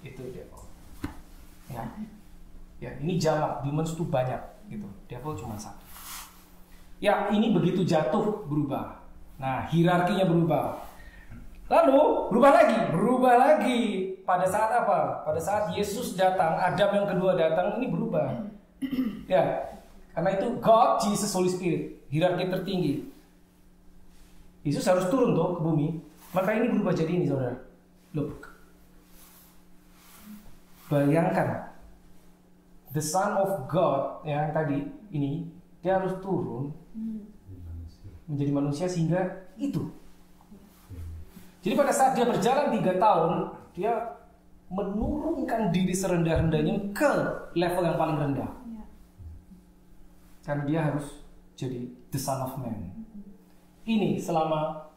Itu devil. Ya, ini jamak, demons itu banyak gitu. Devil cuma satu. Ya, ini begitu jatuh berubah. Nah, hierarkinya berubah. Lalu berubah lagi. Pada saat apa? Pada saat Yesus datang, Adam yang kedua datang, ini berubah. Ya, karena itu God, Jesus, Holy Spirit, hierarki tertinggi. Yesus harus turun tuh ke bumi. Maka ini berubah jadi ini, saudara. Look. Bayangkan. The Son of God yang tadi ini, dia harus turun menjadi manusia sehingga itu. Jadi pada saat dia berjalan 3 tahun, dia menurunkan diri serendah-rendahnya ke level yang paling rendah. Karena dia harus jadi the Son of Man. Ini selama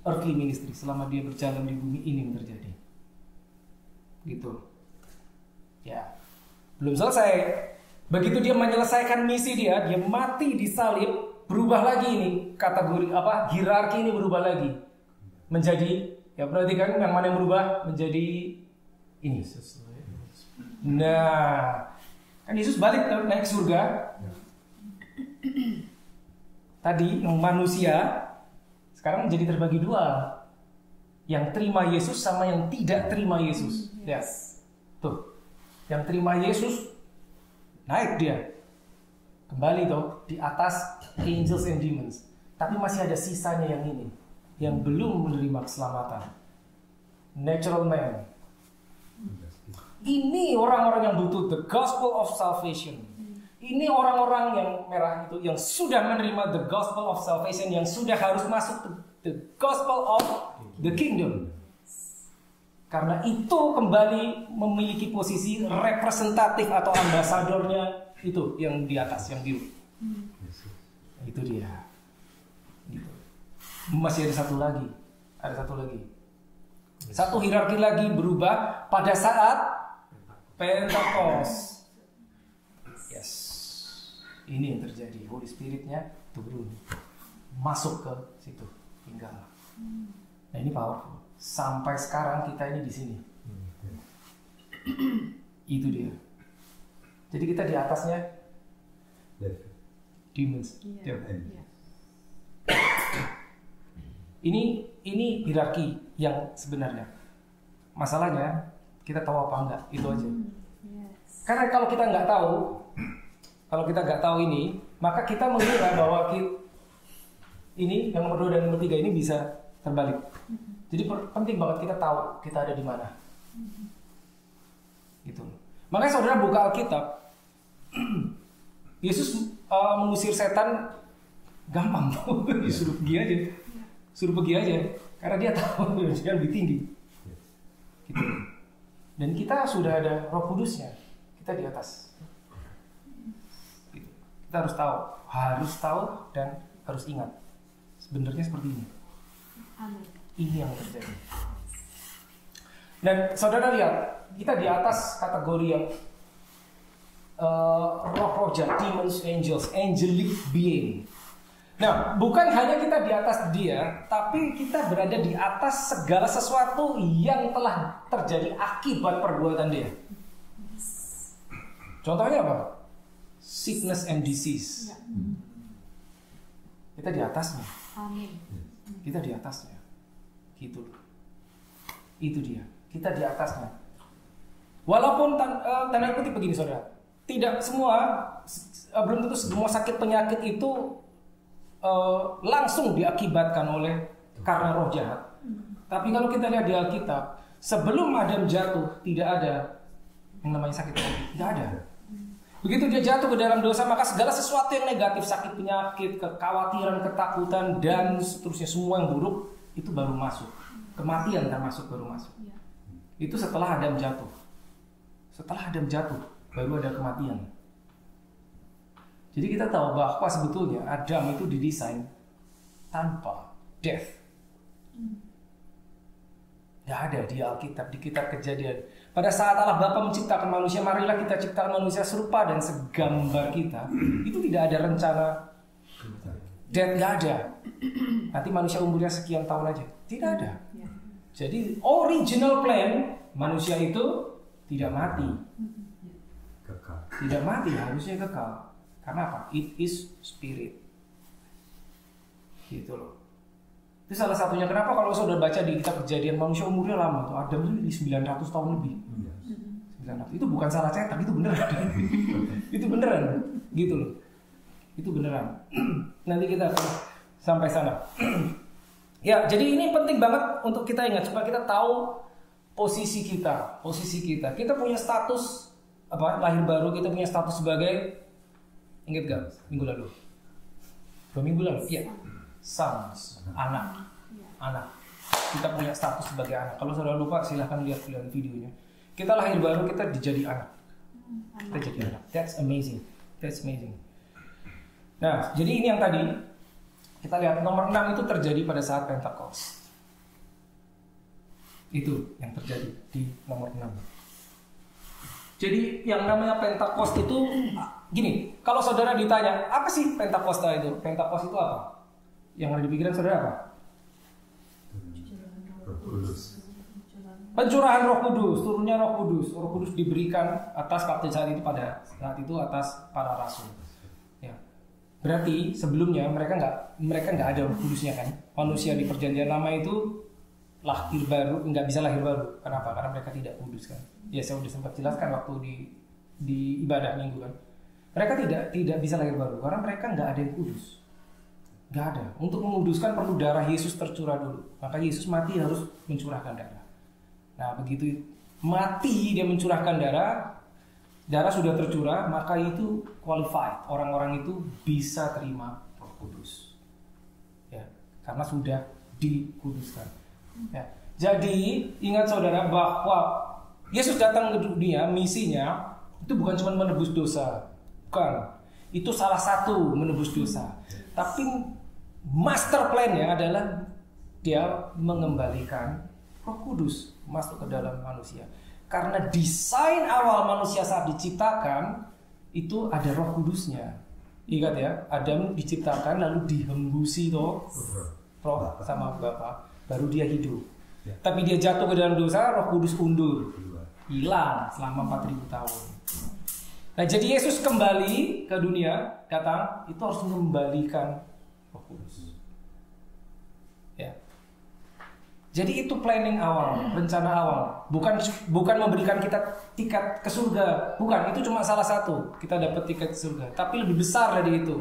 earthly ministry, selama dia berjalan di bumi ini yang terjadi. Gitu. Ya. Belum selesai. Begitu dia menyelesaikan misi dia mati di salib, berubah lagi ini kategori apa? Hierarki ini berubah lagi. Menjadi, ya perhatikan yang mana yang berubah menjadi ini. Nah, kan Yesus balik naik ke surga. Tadi yang manusia sekarang menjadi terbagi 2. Yang terima Yesus sama yang tidak terima Yesus. Yes. Tuh. Yang terima Yesus naik dia kembali tuh di atas angels and demons. Tapi masih ada sisanya yang ini, yang belum menerima keselamatan. Natural man. Ini orang-orang yang butuh the gospel of salvation. Ini orang-orang yang merah itu yang sudah menerima the gospel of salvation, yang sudah harus masuk to the gospel of the kingdom. Karena itu kembali memiliki posisi representatif atau ambasadornya itu yang di atas, yang biru. Itu dia. Gitu. Masih ada satu lagi. Satu hierarki lagi berubah pada saat Pentakos. Yes. Ini yang terjadi. Holy Spirit-nya turun. Masuk ke situ. Tinggal. Nah, ini powerful. Sampai sekarang kita ini di sini. Itu dia. Jadi kita di atasnya demons. Ini hierarki yang sebenarnya. Masalahnya kita tahu apa enggak, itu aja. Karena kalau kita nggak tahu ini, maka kita mengira bahwa ini yang nomor 2 dan nomor 3 ini bisa terbalik. Jadi penting banget kita tahu kita ada di mana. Gitu. Makanya saudara buka Alkitab. Yesus mengusir setan gampang. Suruh pergi aja. Karena dia tahu dia lebih tinggi. Gitu. Dan kita sudah ada Roh Kudusnya. Kita di atas. Gitu. Kita harus tahu dan harus ingat. Sebenarnya seperti ini. Amin. Ini yang terjadi. Dan saudara lihat, kita di atas kategori yang roh-roh jahat, demons, angels, angelic being. Nah, bukan hanya kita di atas dia, tapi kita berada di atas segala sesuatu yang telah terjadi akibat perbuatan dia. Contohnya apa? Sickness and disease. Kita di atasnya. Amin. Kita di atasnya. Gitu. Itu dia. Kita di atasnya. Walaupun tanda kutip begini saudara, tidak semua, belum tentu semua sakit penyakit itu langsung diakibatkan oleh karena roh jahat. Tapi kalau kita lihat di Alkitab, sebelum Adam jatuh tidak ada yang namanya sakit penyakit, tidak ada. Begitu dia jatuh ke dalam dosa, maka segala sesuatu yang negatif, sakit penyakit, kekhawatiran, ketakutan dan seterusnya, semua yang buruk itu baru masuk. Kematian termasuk baru masuk. Itu setelah Adam jatuh. Setelah Adam jatuh baru ada kematian. Jadi kita tahu bahwa sebetulnya Adam itu didesain tanpa death. Tidak ada di Alkitab, di kitab Kejadian. Pada saat Allah Bapa menciptakan manusia, marilah kita ciptakan manusia serupa dan segambar kita. Itu tidak ada rencana death, tidak ada. Nanti manusia umurnya sekian tahun aja. Tidak ada. Jadi original plan manusia itu tidak mati. Tidak mati, harusnya kekal. Karena apa? It is spirit. Gitu loh. Itu salah satunya kenapa kalau saudara baca di kitab Kejadian manusia umurnya lama tuh. Adam itu di 900 tahun lebih. 900. Itu bukan salah cetak, itu beneran. Itu beneran. Gitu loh. Itu beneran. Nanti kita akan sampai sana. Ya, jadi ini penting banget untuk kita ingat supaya kita tahu posisi kita. Kita punya status lahir baru, kita punya status sebagai, ingat gak minggu lalu? 2 minggu lalu? Iya. Sons, anak. Kita punya status sebagai anak. Kalau saudara lupa silahkan lihat videonya. Kita lahir baru, kita dijadi anak. Kita jadi anak. That's amazing. Nah, jadi ini yang tadi kita lihat nomor 6 itu terjadi pada saat Pentakos. Itu yang terjadi di nomor 6. Jadi yang namanya Pentakos itu gini, kalau saudara ditanya, apa sih Pentakosta itu? Pentakos itu apa? Yang ada di pikiran saudara apa? Pencurahan Roh Kudus, turunnya Roh Kudus. Roh Kudus diberikan atas baptisan itu pada saat itu atas para rasul. Ya. Berarti sebelumnya mereka nggak ada Roh Kudusnya kan? Manusia di Perjanjian Lama itu lahir baru, nggak bisa lahir baru. Kenapa? Karena mereka tidak kudus kan? Ya saya sudah sempat jelaskan waktu di ibadah minggu kan. Mereka tidak bisa lahir baru karena mereka nggak ada yang kudus. Nggak ada. Untuk menguduskan perlu darah Yesus tercurah dulu. Maka Yesus mati harus mencurahkan darah. Nah begitu mati dia mencurahkan darah sudah tercurah, maka itu qualified. Orang-orang itu bisa terima Roh Kudus. Ya, karena sudah dikuduskan. Ya. Jadi ingat saudara bahwa Yesus datang ke dunia, misinya itu bukan cuma menebus dosa. Bukan. Itu salah satu menebus dosa. Tapi master plan-nya adalah dia mengembalikan Roh Kudus masuk ke dalam manusia. Karena desain awal manusia saat diciptakan itu ada Roh Kudusnya. Ingat ya, Adam diciptakan lalu dihembusi roh sama Bapa, baru dia hidup. Tapi dia jatuh ke dalam dosa, Roh Kudus undur, hilang selama 4000 tahun. Nah, jadi Yesus kembali ke dunia, datang, itu harus mengembalikan Roh Kudus. Ya. Jadi itu planning awal, rencana awal. Bukan memberikan kita tiket ke surga, bukan. Itu cuma salah satu. Kita dapat tiket ke surga. Tapi lebih besar dari itu,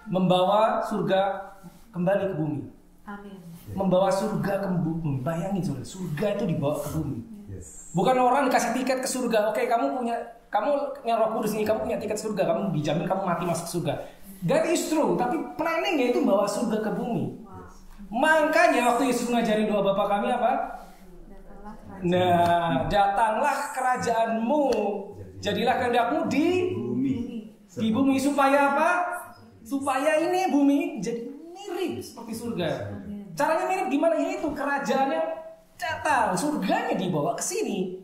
membawa surga kembali ke bumi. Amin. Membawa surga ke bumi. Bayangin surga itu dibawa ke bumi. Bukan orang dikasih tiket ke surga. Oke, kamu punya Roh Kudus ini, kamu punya tiket surga, kamu dijamin kamu mati masuk surga. That is true. Tapi planningnya itu bawa surga ke bumi. Makanya waktu Yesus ngajari doa Bapa kami apa? Nah, datanglah kerajaanmu, jadilah kehendakmu di bumi supaya apa? Supaya ini bumi jadi mirip seperti surga. Caranya mirip gimana? Yaitu kerajaannya datang, surganya dibawa ke sini.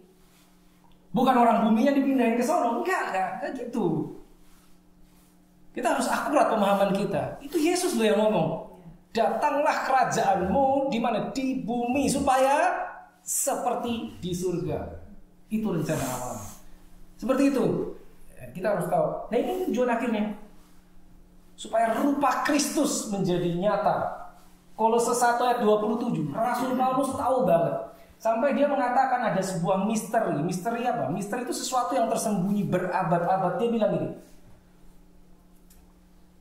Bukan orang bumi yang dipindahin ke sono, enggak gitu. Kita harus akurat pemahaman kita. Itu Yesus loh yang ngomong. Datanglah kerajaanmu di mana? Di bumi supaya seperti di surga. Itu rencana awal. Seperti itu. Kita harus tahu. Nah, ini tujuan akhirnya. Supaya rupa Kristus menjadi nyata. Kolose 1 ayat 27. Rasul Paulus tahu banget. Sampai dia mengatakan ada sebuah misteri. Misteri apa? Misteri itu sesuatu yang tersembunyi berabad-abad. Dia bilang gini.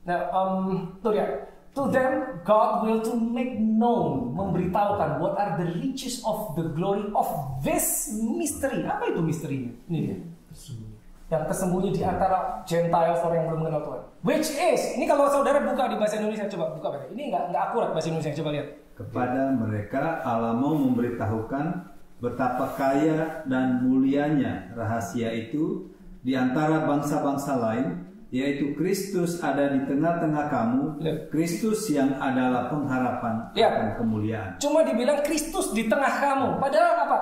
Nah, tuh ya. To them, God will to make known, memberitahukan what are the riches of the glory of this mystery. Apa itu misterinya? Ini dia. Yang tersembunyi di antara Gentiles, orang yang belum mengenal Tuhan. Which is, ini kalau saudara buka di bahasa Indonesia, coba buka bahasa. Ini nggak akurat bahasa Indonesia, coba lihat. Kepada mereka Allah mau memberitahukan betapa kaya dan mulianya rahasia itu di antara bangsa-bangsa lain, yaitu Kristus ada di tengah-tengah kamu, Kristus yang adalah pengharapan dan kemuliaan. Cuma dibilang Kristus di tengah kamu, padahal apa?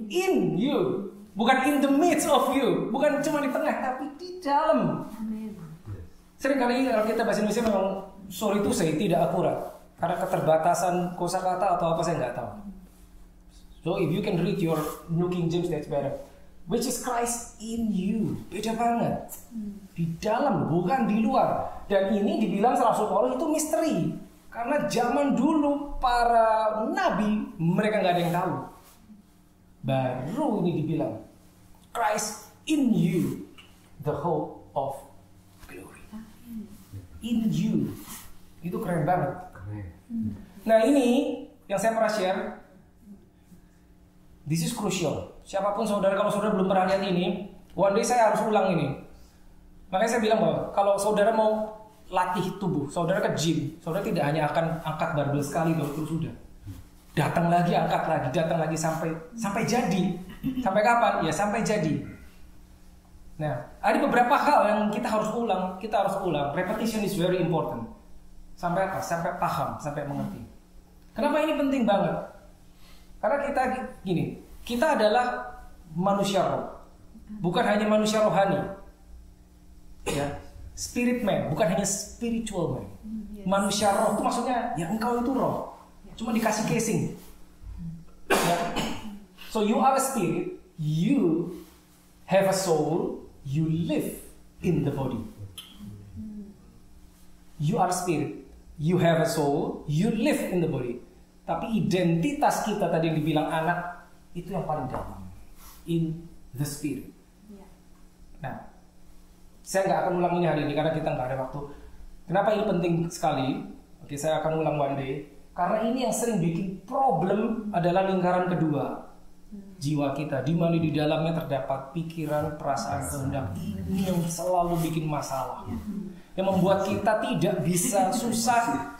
In you, bukan in the midst of you, bukan cuma di tengah, tapi di dalam. Seringkali kalau kita bahasa Indonesia memang sorry to say tidak akurat karena keterbatasan kosakata atau apa saya nggak tahu. So if you can read your New King James, that's better. Which is Christ in you. Beda banget. Di dalam, bukan di luar. Dan ini dibilang Rasul Paulus itu misteri. Karena zaman dulu para nabi, mereka nggak ada yang tahu. Baru ini dibilang Christ in you, the hope of glory. In you. Itu keren banget. Nah, ini yang saya pernah share. This is crucial. Siapapun saudara, kalau saudara belum pernah lihat ini, one day saya harus ulang ini. Makanya saya bilang bahwa kalau saudara mau latih tubuh, saudara ke gym, saudara tidak hanya akan angkat barbel sekali terus sudah. Datang lagi, angkat lagi, datang lagi sampai jadi. Sampai kapan? Ya sampai jadi. Nah, ada beberapa hal yang kita harus ulang. Repetition is very important. Sampai apa? Sampai paham, sampai mengerti. Kenapa ini penting banget? Karena kita gini. Kita adalah manusia roh, bukan hanya manusia rohani, ya, spirit man, bukan hanya spiritual man. Manusia roh itu maksudnya, ya engkau itu roh, cuma dikasih casing. Ya. So you are a spirit, you have a soul, you live in the body. You are a spirit, you have a soul, you live in the body. Tapi identitas kita tadi yang dibilang anak, itu yang paling dalam, in the spirit. Nah, saya nggak akan ulang ini hari ini karena kita nggak ada waktu. Kenapa ini penting sekali? Oke, saya akan ulang one day. Karena ini yang sering bikin problem adalah lingkaran kedua, jiwa kita, di mana di dalamnya terdapat pikiran, perasaan, kehendak. Ini yang selalu bikin masalah, yang membuat kita tidak bisa, susah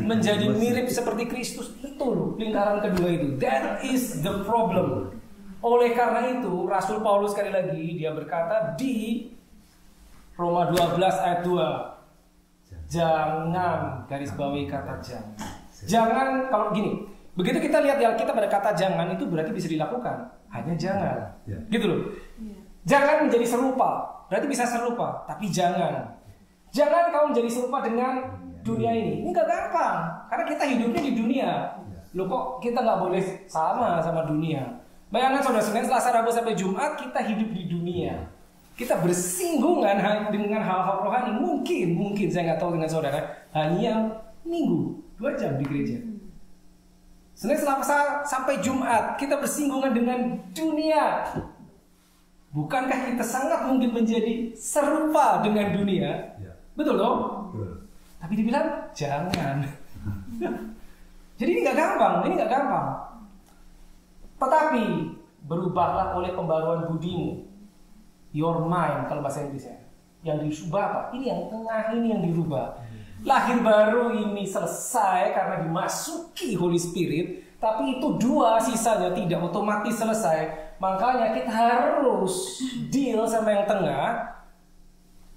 menjadi mirip seperti Kristus. Itu loh lingkaran kedua itu. That is the problem. Oleh karena itu Rasul Paulus sekali lagi dia berkata di Roma 12 ayat 2, Jangan, garis bawahi kata jangan. Jangan, kalau gini, begitu kita lihat di Alkitab ada kata jangan, itu berarti bisa dilakukan. Hanya jangan. Gitu loh. Jangan menjadi serupa, berarti bisa serupa, tapi jangan. Jangan kau menjadi serupa dengan dunia ini. Ini gak gampang, karena kita hidupnya di dunia. Loh kok kita nggak boleh sama dunia? Bayangkan saudara, Senin, Selasa, Rabu sampai Jumat kita hidup di dunia. Kita bersinggungan dengan hal-hal rohani. Mungkin saya nggak tahu dengan saudara, hanya Minggu 2 jam di gereja. Senin, Selasa sampai Jumat kita bersinggungan dengan dunia. Bukankah kita sangat mungkin menjadi serupa dengan dunia? Betul dong? Tapi dibilang jangan. Jadi ini nggak gampang. Tetapi berubahlah oleh pembaruan budimu, your mind kalau bahasa Inggrisnya. Yang dirubah apa? Ini yang tengah, ini yang dirubah. Lahir baru ini selesai karena dimasuki Holy Spirit, tapi itu 2 sisanya tidak otomatis selesai. Makanya kita harus deal sama yang tengah.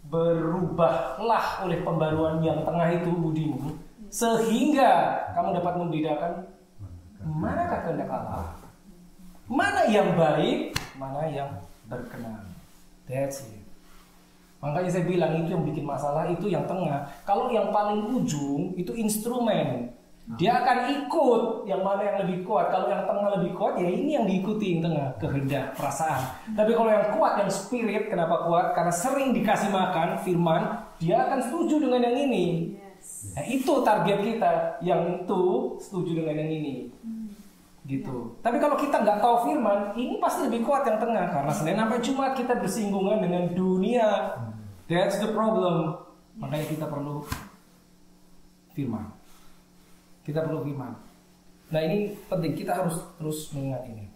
Berubahlah oleh pembaruan yang tengah itu budimu, sehingga kamu dapat membedakan manakah kehendak Allah, mana yang baik, mana yang berkenan. That's it. Makanya saya bilang itu yang bikin masalah itu yang tengah. Kalau yang paling ujung itu instrumen, dia akan ikut yang mana yang lebih kuat. Kalau yang tengah lebih kuat, ya ini yang diikuti yang tengah, kehendak, perasaan. Tapi kalau yang kuat, yang spirit, kenapa kuat? Karena sering dikasih makan firman, dia akan setuju dengan yang ini. Nah, itu target kita, yang itu setuju dengan yang ini. Gitu. Tapi kalau kita nggak tahu firman, ini pasti lebih kuat yang tengah. Karena Senin sampai Jumat kita bersinggungan dengan dunia. That's the problem. Makanya kita perlu firman. Kita perlu firman. Nah ini penting, kita harus terus mengingat ini.